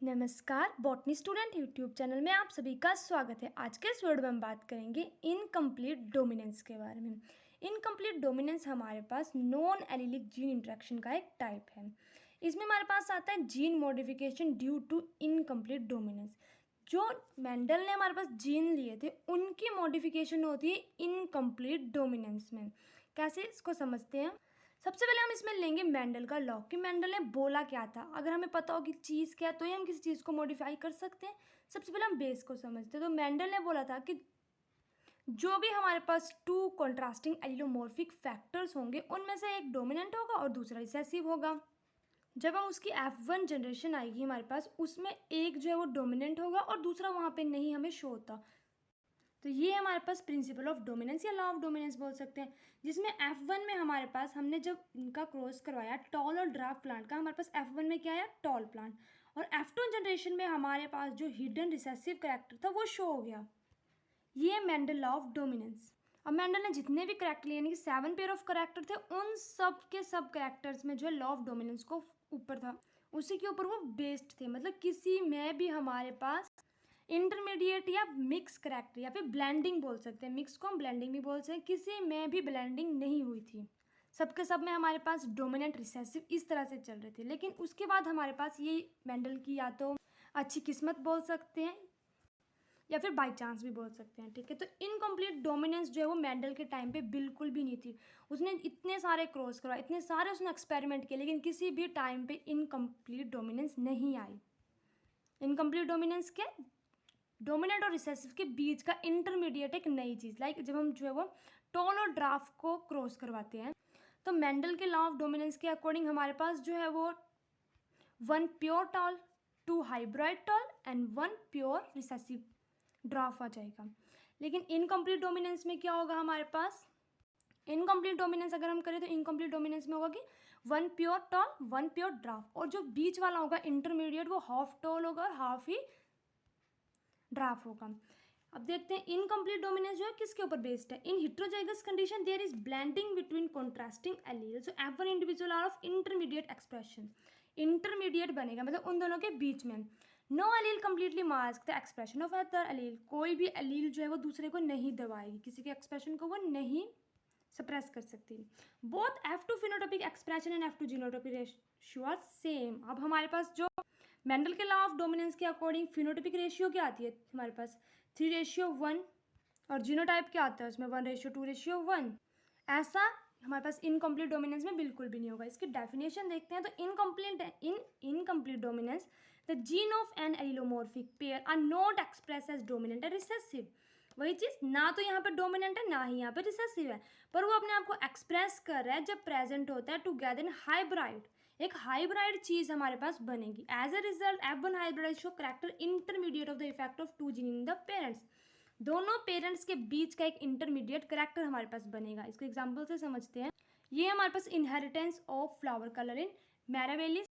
नमस्कार botany student YouTube channel में आप सभी का स्वागत है। आज के इस वीडियो में हम बात करेंगे इनकम्प्लीट डोमिनेंस के बारे में। इनकम्प्लीट डोमिनेंस हमारे पास नॉन एलिलिक जीन इंटरेक्शन का एक टाइप है। इसमें हमारे पास आता है gene modification due to incomplete dominance. जो मेंडल ने हमारे पास जीन लिए थे उनकी मॉडिफिकेशन होती है इनकम्प्लीट डोमिनेंस में। कैसे इसको समझते हैं? सबसे पहले हम इसमें लेंगे मेंडल का लॉ कि मेंडल ने बोला क्या था। अगर हमें पता हो कि चीज़ क्या है तो ही हम किसी चीज़ को मॉडिफाई कर सकते हैं। सबसे पहले हम बेस को समझते हैं। तो मेंडल ने बोला था कि जो भी हमारे पास टू कॉन्ट्रास्टिंग एलिलोमॉर्फिक फैक्टर्स होंगे उनमें से एक डोमिनेंट होगा और दूसरा रिसेसिव होगा। जब हम उसकी F1 जनरेशन आएगी हमारे पास, उसमें एक जो है वो डोमिनेंट होगा और दूसरा वहाँ पे नहीं हमें शो होता। तो ये हमारे पास प्रिंसिपल ऑफ डोमिनेंस या लॉ ऑफ डोमिनेंस बोल सकते हैं, जिसमें F1 में हमारे पास हमने जब इनका क्रॉस करवाया टॉल और ड्राफ्ट प्लांट का, हमारे पास F1 में क्या आया? Tall plant. और F2 जनरेशन में हमारे पास जो हिडन रिसेसिव कैरेक्टर था वो शो हो गया। ये है मेंडल लॉ ऑफ डोमिनेंस। अब मेंडल ने जितने भी कैरेक्टर लिए यानी कि 7 पेयर ऑफ कैरेक्टर थे, उन सब के सब कैरेक्टर्स में जो है लॉ ऑफ डोमिनेंस को ऊपर था, उसी के ऊपर वो बेस्ड थे। मतलब किसी में भी हमारे पास इंटरमीडिएट या मिक्स करैक्टर या फिर ब्लेंडिंग बोल सकते हैं, मिक्स को हम ब्लेंडिंग भी बोल सकते हैं, किसी में भी ब्लेंडिंग नहीं हुई थी। सबके सब में हमारे पास डोमिनेंट रिसेसिव इस तरह से चल रहे थे। लेकिन उसके बाद हमारे पास ये मेंडल की या तो अच्छी किस्मत बोल सकते हैं या फिर बाई चांस भी बोल सकते हैं। ठीक है, तो इनकम्प्लीट डोमिनेंस जो है वो मेंडल के टाइम पे बिल्कुल भी नहीं थी। उसने इतने सारे क्रॉस करवाए, इतने सारे उसने एक्सपेरिमेंट किए, लेकिन किसी भी टाइम पे इनकम्प्लीट डोमिनेंस नहीं आई। इनकम्प्लीट डोमिनेंस के डोमिनेंट और रिसेसिव के बीच का इंटरमीडिएट एक नई चीज़, लाइक जब हम जो है वो टॉल और ड्राफ्ट को क्रॉस करवाते हैं तो मेंडल के लॉ ऑफ डोमिनेंस के अकॉर्डिंग हमारे पास जो है वो 1 pure tall, 2 hybrid tall and 1 pure recessive draft आ जाएगा। लेकिन इनकम्प्लीट डोमिनेंस में क्या होगा हमारे पास? इनकम्प्लीट डोमिनेंस अगर हम करें तो इनकम्प्लीट डोमिनेंस में होगा कि 1 प्योर टॉल 1 प्योर ड्राफ्ट, और जो बीच वाला होगा इंटरमीडिएट वो हाफ टॉल होगा और हाफ ही ड्राफ्ट होगा। अब देखते हैं इनकम्प्लीट डोमिनेंस जो है किसके ऊपर बेस्ड है। In heterozygous condition there is blending between contrasting alleles, so F1 individual are of intermediate expression. Intermediate बनेगा मतलब उन दोनों के बीच में। No allele completely mask the expression of other allele, कोई भी एलील जो है वो दूसरे को नहीं दबाएगी, किसी के एक्सप्रेशन को वो नहीं सप्रेस कर सकती। Both F2 phenotypic expression and F2 genotypic ratio are same. अब हमारे पास जो मेंडल के लॉ ऑफ डोमिनेंस के अकॉर्डिंग फिनोटाइपिक रेशियो क्या आती है हमारे पास? 3:1, और जीनोटाइप क्या आता है उसमें? 1:2:1। ऐसा हमारे पास इनकम्प्लीट डोमिनेंस में बिल्कुल भी नहीं होगा। इसकी डेफिनेशन देखते हैं तो incomplete dominance the gene of an allelomorphic pair are not express as dominant and recessive. वही चीज़, ना तो यहाँ पे डोमिनेंट है ना ही यहाँ पे रिसेसिव है, पर वो अपने आप को एक्सप्रेस कर रहा है जब प्रेजेंट होता है टुगेदर इन हाइब्राइड। एक हाइब्राइड चीज़ हमारे पास बनेगी। As a result F1 hybrid show character intermediate of the effect of 2 gene in the parents. दोनों पेरेंट्स के बीच का एक इंटरमीडिएट कैरेक्टर हमारे पास बनेगा। इसको एग्जाम्पल से समझते हैं। ये हमारे पास inheritance of flower colour in Mirabilis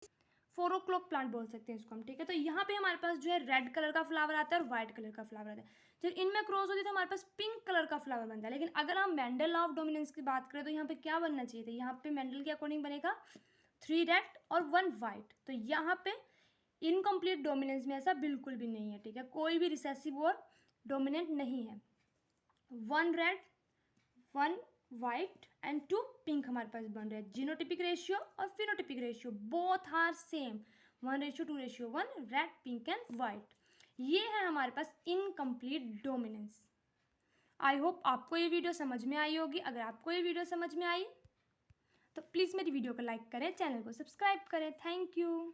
4 o'clock plant बोल सकते हैं इसको हम। ठीक है, तो यहाँ पे हमारे पास जो है रेड कलर का फ्लावर आता है और व्हाइट कलर का फ्लावर आता है। जब इनमें क्रॉस होती है तो हमारे पास पिंक कलर का फ्लावर बनता है। लेकिन अगर हम मेंडल लॉ ऑफ डोमिनेंस की बात करें तो यहाँ पे क्या बनना चाहिए था? यहाँ पे मेंडल के अकॉर्डिंग बनेगा 3 रेड और 1 व्हाइट। तो यहाँ पे इनकम्प्लीट डोमिनेंस में ऐसा बिल्कुल भी नहीं है। ठीक है, कोई भी रिसेसिव और डोमिनेंट नहीं है। 1 रेड 1 वाइट एंड 2 पिंक हमारे पास बन रहे हैं। जीनोटिपिक रेशियो और phenotypic ratio both are same, 1:2:1, red pink and white. ये है हमारे पास इनकम्प्लीट डोमिनेंस। आई होप आपको ये वीडियो समझ में आई होगी। अगर आपको ये वीडियो समझ में आई तो प्लीज़ मेरी वीडियो को लाइक करें, चैनल को सब्सक्राइब करें। Thank you.